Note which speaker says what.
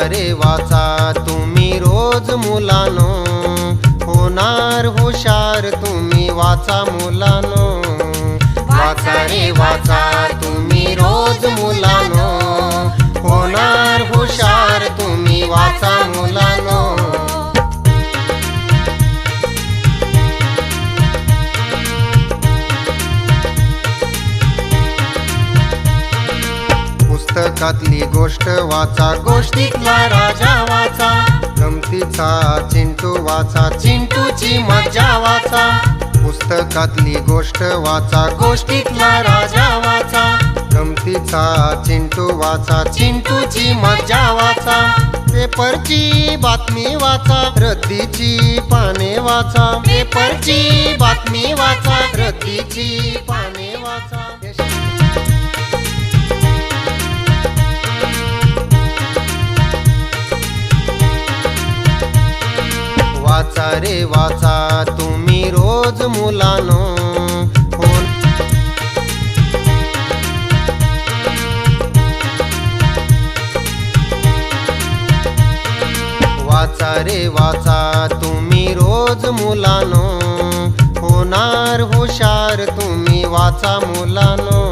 Speaker 1: रे वाचा तुम्ही रोज मुलानो, होणार हुशार तुम्ही वाचा मुलानो। वाचा रे वाचा तुम्ही रोज मुलानो, होणार हुशार तुम्ही वाचा मुलानो। पुस्तकातली गोष्ट वाचा, गोष्टीतला राजा वाचा, गमतीचा चिंटू वाचा, चिंटूची मज्जा वाचा। पुस्तकातली गोष्ट वाचा, गोष्टीतला राजा वाचा, गमतीचा चिंटू वाचा, चिंटूची मज्जा वाचा। पेपरची बातमी वाचा, रद्दीची पाने वाचा, पेपरची बातमी वाचा, रद्दीची पाने वाचा। वाचा रे वाचा तुम्ही रोज मुलानो, वाचा रे वाचा तुम्ही रोज मुलानो, होणार हुशार तुम्ही वाचा मुलानो।